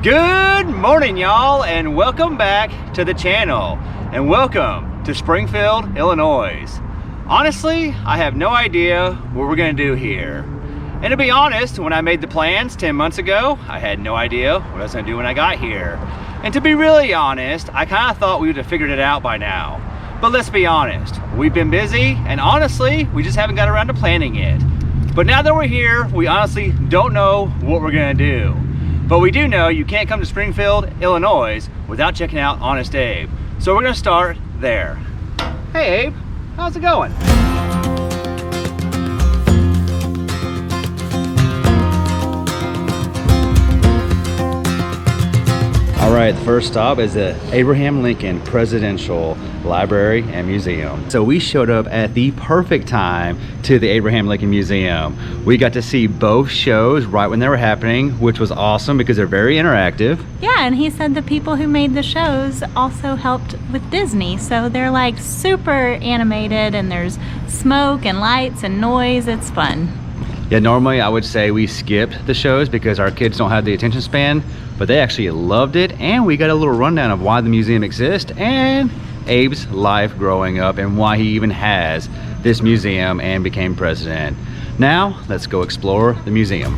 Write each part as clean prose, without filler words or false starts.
Good morning, y'all, and welcome back to the channel, and welcome to Springfield, Illinois. Honestly, I have no idea what we're gonna do here. And to be honest, when I made the plans 10 months ago, I had no idea what I was gonna do when I got here. And to be really honest, I kind of thought we would have figured it out by now. But let's be honest, we've been busy, and honestly, we just haven't got around to planning it. But now that we're here, we honestly don't know what we're gonna do. But we do know you can't come to Springfield, Illinois without checking out Honest Abe. So we're gonna start there. Hey Abe, how's it going? All right, the first stop is the Abraham Lincoln Presidential Library and Museum. So we showed up at the perfect time to the Abraham Lincoln Museum. We got to see both shows right when they were happening, which was awesome because they're very interactive. Yeah, and he said the people who made the shows also helped with Disney. So they're like super animated and there's smoke and lights and noise. It's fun. Yeah, normally I would say we skipped the shows because our kids don't have the attention span, but they actually loved it, and we got a little rundown of why the museum exists and Abe's life growing up and why he even has this museum and became president. Now, let's go explore the museum.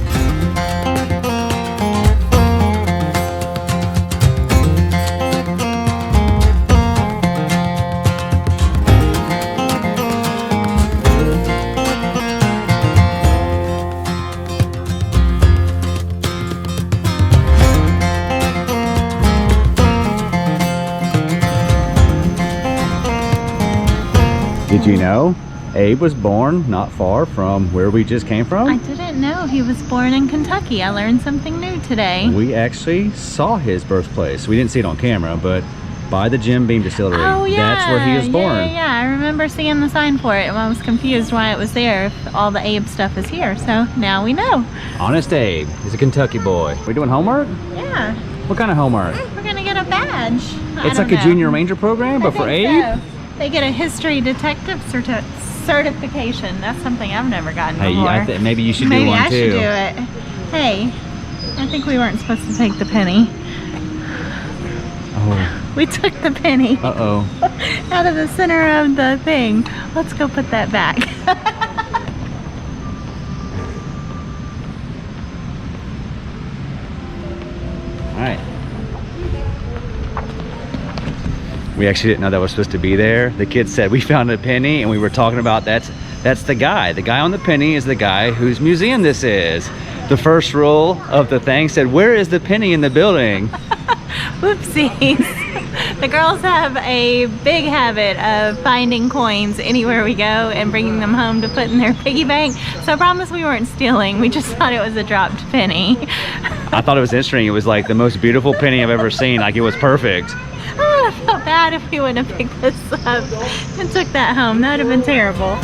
Did you know Abe was born not far from where we just came from? I didn't know he was born in Kentucky. I learned something new today. We actually saw his birthplace. We didn't see it on camera, but by the Jim Beam Distillery. Oh yeah, that's where he was born. Yeah, I remember seeing the sign for it, and I was confused why it was there if all the Abe stuff is here. So now we know. Honest Abe. He's a Kentucky boy. We doing homework? Yeah. What kind of homework? We're gonna get a badge. It's like a junior ranger program, but for Abe? So. They get a history detective certification. That's something I've never gotten before. Hey, maybe you should do one too. Maybe I should do it. Hey, I think we weren't supposed to take the penny. Oh. We took the penny. Uh-oh. Out of the center of the thing. Let's go put that back. All right. We actually didn't know that was supposed to be there. The kids said we found a penny, and we were talking about that's the guy. The guy on the penny is the guy whose museum this is. The first rule of the thing said, "Where is the penny in the building?" Whoopsies. The girls have a big habit of finding coins anywhere we go and bringing them home to put in their piggy bank. So I promise we weren't stealing. We just thought it was a dropped penny. I thought it was interesting. It was like the most beautiful penny I've ever seen. Like, it was perfect. I felt bad if we wouldn't have picked this up and took that home. That would have been terrible.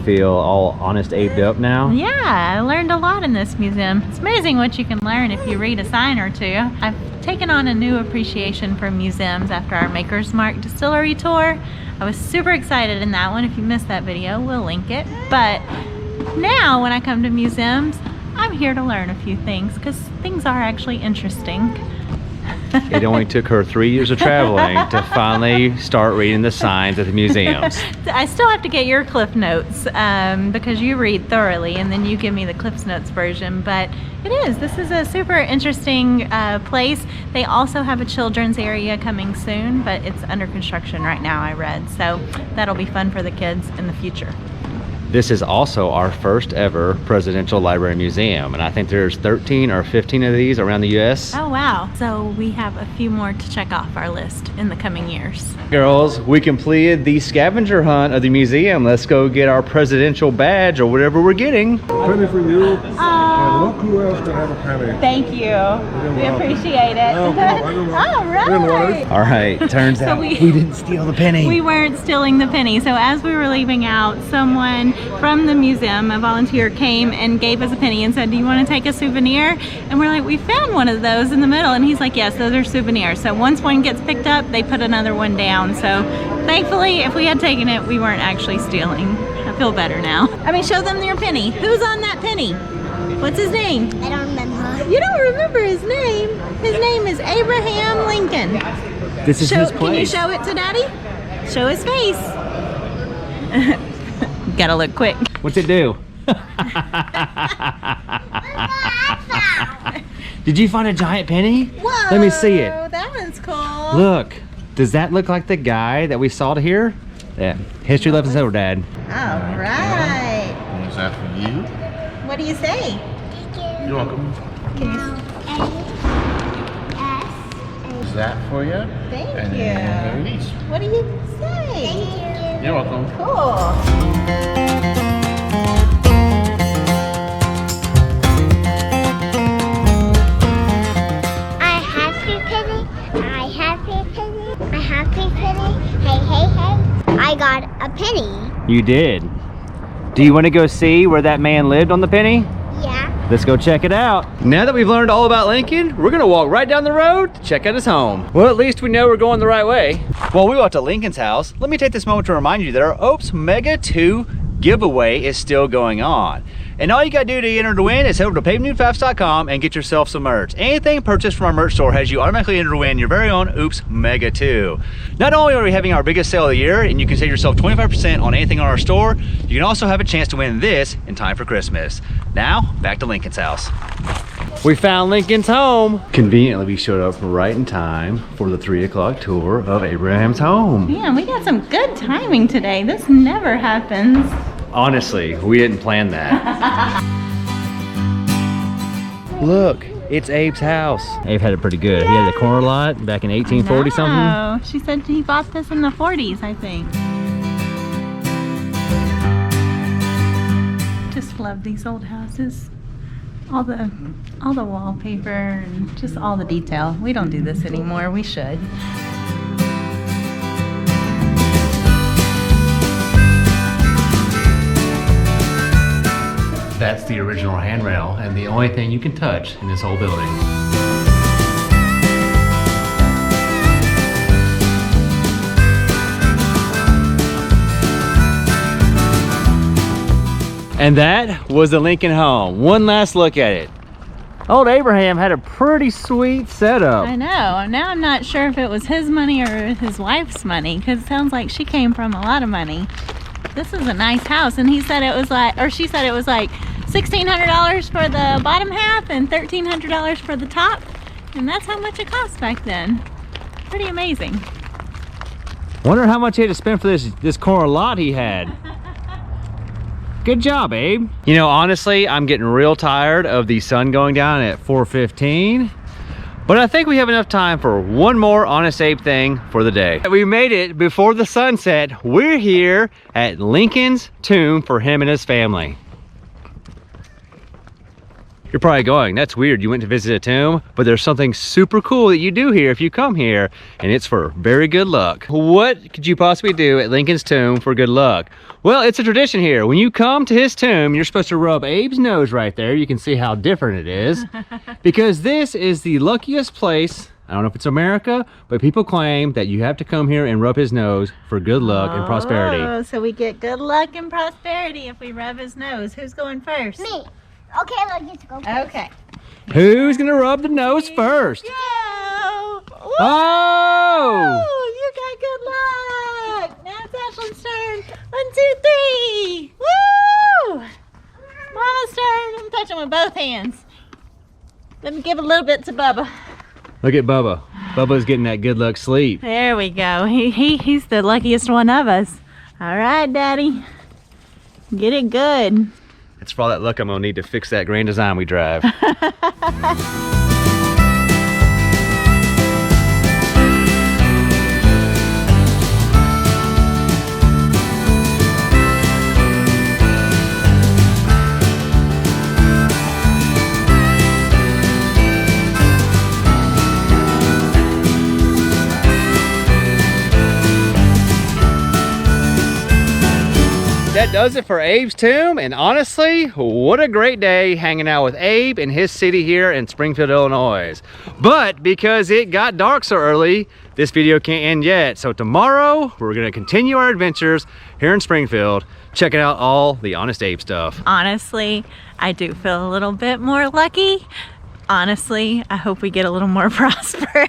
Feel all Honest Abed up now? Yeah, I learned a lot in this museum. It's amazing what you can learn if you read a sign or two. I've taken on a new appreciation for museums after our Maker's Mark distillery tour. I was super excited in that one. If you missed that video, we'll link it. But now when I come to museums, I'm here to learn a few things because things are actually interesting. It only took her 3 years of traveling to finally start reading the signs at the museums. I still have to get your Cliff Notes because you read thoroughly and then you give me the Cliff Notes version. But this is a super interesting place. They also have a children's area coming soon, but it's under construction right now, I read. So that'll be fun for the kids in the future. This is also our first ever Presidential Library Museum, and I think there's 13 or 15 of these around the US. Oh wow, so we have a few more to check off our list in the coming years. Girls, we completed the scavenger hunt of the museum. Let's go get our presidential badge or whatever we're getting. Penny for you. Oh, Look who else can have a penny. Thank you. We appreciate it. No, All right. All right, turns out we didn't steal the penny. We weren't stealing the penny. So as we were leaving out, someone from the museum, a volunteer, came and gave us a penny and said, do you want to take a souvenir? And we're like, we found one of those in the middle. And he's like, yes, those are souvenirs. So once one gets picked up, they put another one down. So thankfully, if we had taken it, we weren't actually stealing. I feel better now. I mean, show them your penny. Who's on that penny? What's his name? I don't remember. You don't remember his name? His name is Abraham Lincoln. This is his place. Can you show it to Daddy? Show his face. Gotta look quick. What's it do? Did you find a giant penny? Whoa, let me see it. That one's cool. Look, does that look like the guy that we saw here? Yeah, history lesson over, Dad. All right. Is that for you? What do you say? You're welcome. Is that for you? Thank And you. then these. What do you say? You're welcome. Cool. I got a penny. You did. Do you want to go see where that man lived on the penny? Yeah. Let's go check it out. Now that we've learned all about Lincoln, we're gonna walk right down the road to check out his home. Well, at least we know we're going the right way. While we walk to Lincoln's house, let me take this moment to remind you that our Oops Mega 2 giveaway is still going on. And all you gotta do to enter to win is head over to pavingnew5s.com and get yourself some merch. Anything purchased from our merch store has you automatically enter to win your very own Oops Mega 2. Not only are we having our biggest sale of the year and you can save yourself 25% on anything on our store, you can also have a chance to win this in time for Christmas. Now, back to Lincoln's house. We found Lincoln's home. Conveniently, we showed up right in time for the 3 o'clock tour of Abraham's home. Man, we got some good timing today. This never happens. Honestly, we didn't plan that. Look, it's Abe's house. Abe had it pretty good. He had a corner lot back in 1840 something. Oh, she said he bought this in the 40s, I think. Just love these old houses. All the wallpaper and just all the detail. We don't do this anymore. We should. That's the original handrail and the only thing you can touch in this whole building. And that was the Lincoln home. One last look at it. Old Abraham had a pretty sweet setup. I know. Now I'm not sure if it was his money or his wife's money, because it sounds like she came from a lot of money. This is a nice house, and he said it was like, or she said it was like $1,600 for the bottom half and $1,300 for the top, and that's how much it cost back then. Pretty amazing. Wonder how much he had to spend for this corner lot he had. Good job, Abe. You know, honestly, I'm getting real tired of the sun going down at 4:15. But I think we have enough time for one more Honest Abe thing for the day. We made it before the sunset. We're here at Lincoln's tomb for him and his family. You're probably going, that's weird, you went to visit a tomb, but there's something super cool that you do here if you come here, and it's for very good luck. What could you possibly do at Lincoln's tomb for good luck? Well, it's a tradition here. When you come to his tomb, you're supposed to rub Abe's nose right there. You can see how different it is. Because this is the luckiest place, I don't know if it's America, but people claim that you have to come here and rub his nose for good luck and prosperity. Oh, so we get good luck and prosperity if we rub his nose. Who's going first? Me. Okay, let's get go. Okay. Who's gonna rub the nose first? Go! Oh! You got good luck! Now it's Ashlyn's turn. 1, 2, 3! Woo! Mama's turn. I'm touching with both hands. Let me give a little bit to Bubba. Look at Bubba. Bubba's getting that good luck sleep. There we go. He's the luckiest one of us. All right, Daddy. Get it good. It's for all that luck I'm gonna need to fix that Grand Design we drive. does it for Abe's tomb. And honestly, what a great day hanging out with Abe in his city here in Springfield, Illinois. But because it got dark so early, this video can't end yet. So tomorrow, we're gonna continue our adventures here in Springfield, checking out all the Honest Abe stuff. Honestly, I do feel a little bit more lucky. Honestly, I hope we get a little more prosperous.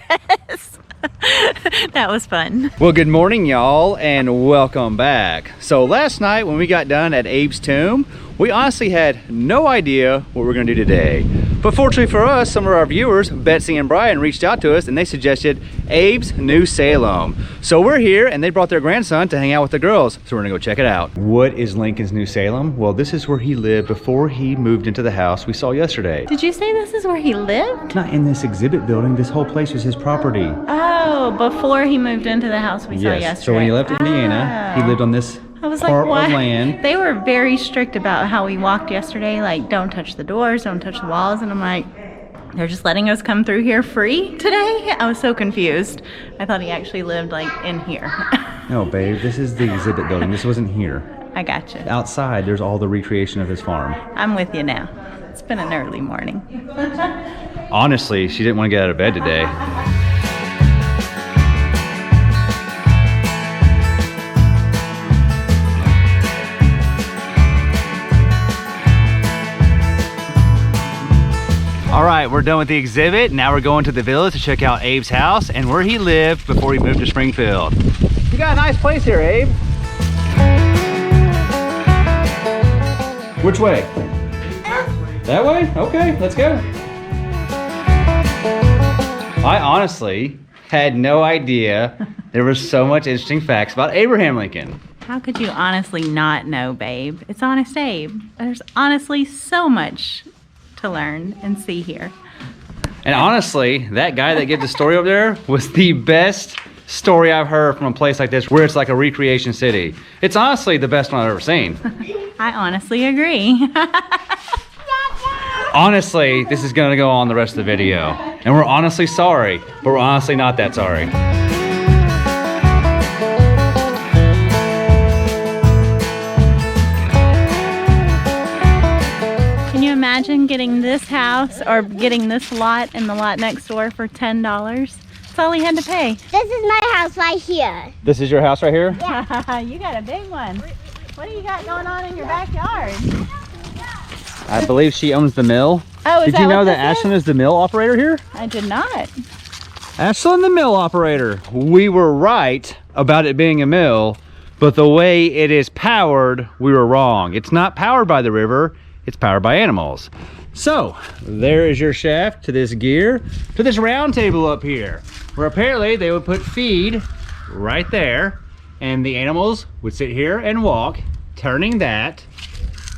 That was fun. Well, good morning, y'all, and welcome back. So last night when we got done at Abe's tomb, we honestly had no idea what we were gonna do today. But fortunately for us, some of our viewers, Betsy and Brian, reached out to us and they suggested Abe's new Salem. So we're here and they brought their grandson to hang out with the girls. So we're gonna go check it out. What is Lincoln's new Salem? Well, this is where he lived before he moved into the house we saw yesterday. Did you say this is where he lived? Not in this exhibit building, this whole place was his property. Oh, before he moved into the house we saw yesterday. So when he left Indiana, he lived on this I was like, part what? of land. They were very strict about how we walked yesterday, like don't touch the doors, don't touch the walls, and I'm like, they're just letting us come through here free today? I was so confused. I thought he actually lived like in here. No, babe, this is the exhibit building. This wasn't here. I gotcha. Outside, there's all the recreation of his farm. I'm with you now. It's been an early morning. Honestly, she didn't want to get out of bed today. All right, we're done with the exhibit. Now we're going to the village to check out Abe's house and where he lived before he moved to Springfield. You got a nice place here, Abe. Which way? That way? Okay, let's go. I honestly had no idea there was so much interesting facts about Abraham Lincoln. How could you honestly not know, babe? It's Honest Abe. There's honestly so much to learn and see here. And honestly, that guy that gave the story over there was the best story I've heard from a place like this where it's like a recreation city. It's honestly the best one I've ever seen. I honestly agree. Honestly, this is gonna go on the rest of the video. And we're honestly sorry, but we're honestly not that sorry. Can you imagine getting this house or getting this lot and the lot next door for $10? That's all he had to pay. This is my house right here. This is your house right here? Yeah, you got a big one. What do you got going on in your backyard? I believe she owns the mill. Oh, is Did that you know what that this Ashlyn is the mill operator here? I did not. Ashlyn the mill operator. We were right about it being a mill, but the way it is powered, we were wrong. It's not powered by the river, it's powered by animals. So, there is your shaft to this gear, to this round table up here, where apparently they would put feed right there, and the animals would sit here and walk, turning that,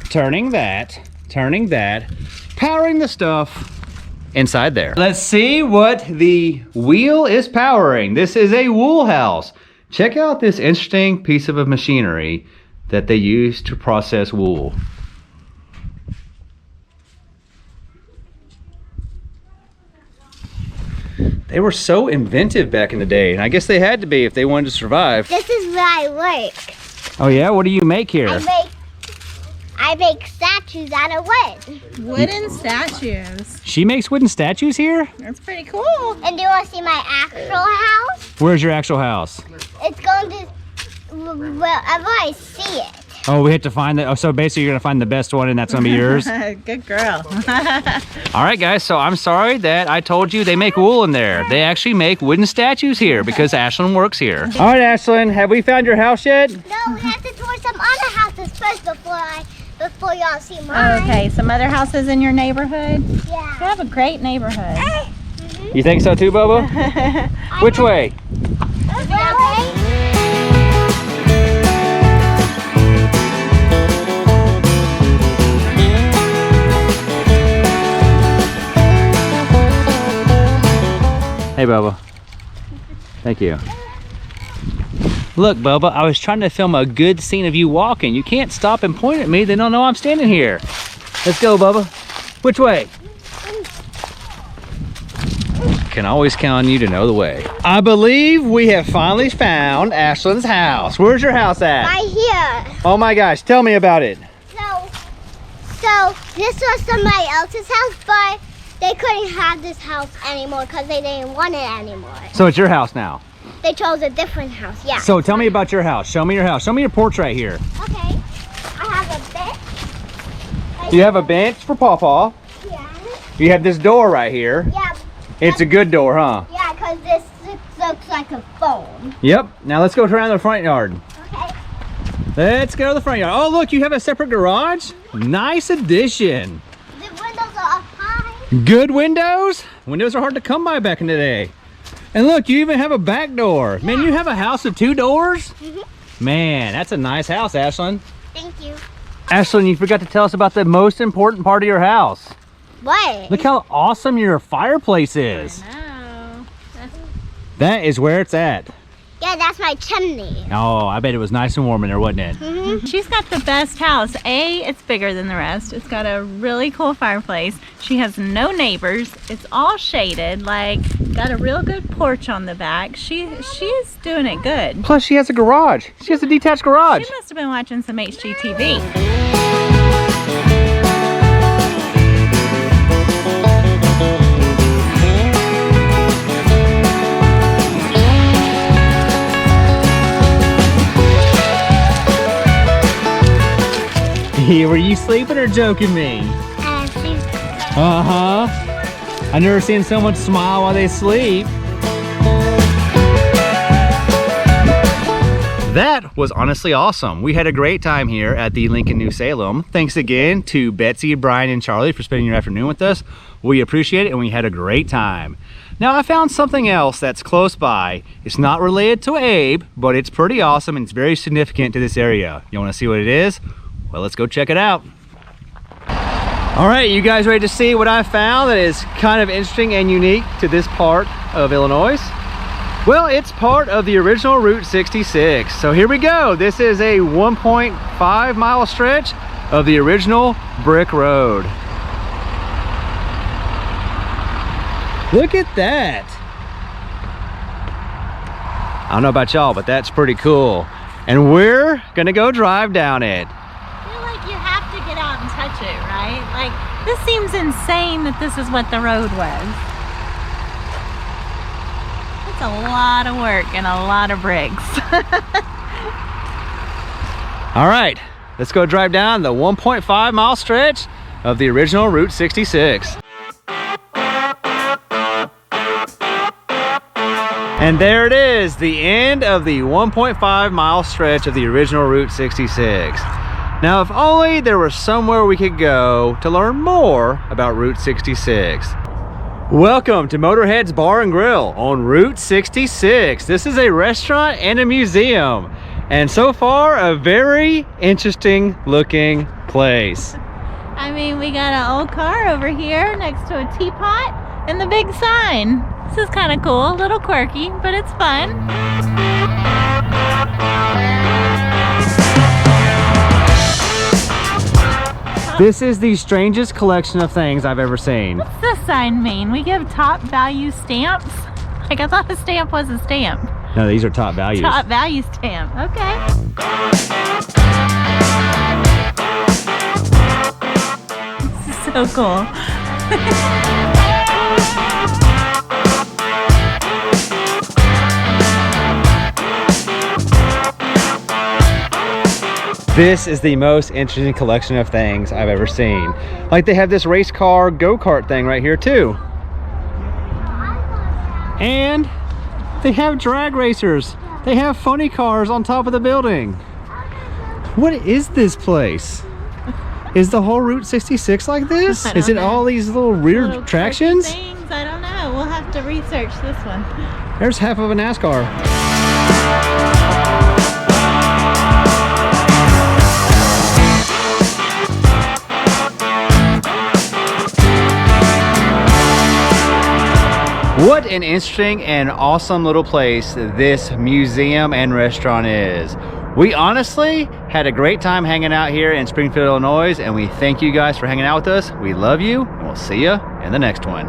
turning that, turning that, powering the stuff inside there. Let's see what the wheel is powering. This is a wool house. Check out this interesting piece of machinery that they use to process wool. They were so inventive back in the day, and I guess they had to be if they wanted to survive. This is where I work. Oh yeah? What do you make here? I make statues out of wood. Wooden statues. She makes wooden statues here? That's pretty cool. And do you want to see my actual house? Where's your actual house? It's going to wherever I see it. Oh, we have to find the, oh, so basically you're gonna find the best one and that's gonna be yours? Good girl. All right guys, so I'm sorry that I told you they make wool in there. They actually make wooden statues here because Ashlyn works here. All right, Ashlyn, have we found your house yet? No, we have to tour some other houses first before y'all see mine. Okay, some other houses in your neighborhood? Yeah. You have a great neighborhood. You think so too, Bubba? Which way? Okay. Hey, Bubba. Thank you. Look, Bubba, I was trying to film a good scene of you walking. You can't stop and point at me. They don't know I'm standing here. Let's go, Bubba. Which way? can always count on you to know the way. I believe we have finally found Ashlyn's house. Where's your house at? Right here. Oh my gosh, tell me about it. So this was somebody else's house, but they couldn't have this house anymore because they didn't want it anymore. So it's your house now. They chose a different house, yeah. So tell me about your house. Show me your house. Show me your porch right here. Okay. I have a bench. You have a bench for Pawpaw. Yeah. You have this door right here. Yeah. It's a good door, huh? Yeah, because this looks like a phone. Yep. Now let's go around the front yard. Okay. Let's go to the front yard. Oh, look, you have a separate garage? Nice addition. The windows are up high. Good windows? Windows are hard to come by back in the day. And look, you even have a back door. Man, you have a house with 2 doors? Man, that's a nice house, Ashlyn. Thank you. Ashlyn, you forgot to tell us about the most important part of your house. What? Look how awesome your fireplace is. I know. That is where it's at. Yeah, that's my chimney. Oh, I bet it was nice and warm in there, wasn't it? She's got the best house. It's bigger than the rest. It's got a really cool fireplace. She has no neighbors. It's all shaded, like got a real good porch on the back. She's doing it good. Plus, she has a garage. She has a detached garage. She must have been watching some HGTV. Were you sleeping or joking me? She's Uh-huh. I've never seen someone smile while they sleep. That was honestly awesome. We had a great time here at the Lincoln New Salem. Thanks again to Betsy, Brian, and Charlie for spending your afternoon with us. We appreciate it and we had a great time. Now I found something else that's close by. It's not related to Abe, but it's pretty awesome and it's very significant to this area. You wanna see what it is? Well, let's go check it out. All right, you guys ready to see what I found that is kind of interesting and unique to this part of Illinois? Well, it's part of the original Route 66. So here we go. This is a 1.5 mile stretch of the original brick road. Look at that. I don't know about y'all, but that's pretty cool. And we're gonna go drive down it. I feel like you have to get out and touch it, right? Like, this seems insane that this is what the road was. It's a lot of work and a lot of bricks. All right, let's go drive down the 1.5 mile stretch of the original Route 66. And there it is, the end of the 1.5 mile stretch of the original Route 66. Now, if only there was somewhere we could go to learn more about Route 66. Welcome to Motorheads Bar and Grill on Route 66. This is a restaurant and a museum. And so far, a very interesting looking place. I mean, we got an old car over here next to a teapot and the big sign. This is kind of cool, a little quirky, but it's fun. This is the strangest collection of things I've ever seen. What's this sign mean? We give top value stamps? Like, I thought a stamp was a stamp. No, these are top values. Top value stamp, okay. This is so cool. This is the most interesting collection of things I've ever seen. Like, they have this race car go-kart thing right here too. And they have drag racers. They have funny cars on top of the building. What is this place? Is the whole Route 66 like this? I don't Is it know. all these little weird Little attractions? quirky things, I don't know. We'll have to research this one. There's half of a NASCAR. What an interesting and awesome little place this museum and restaurant is. We honestly had a great time hanging out here in Springfield, Illinois, and we thank you guys for hanging out with us. We love you, and we'll see you in the next one.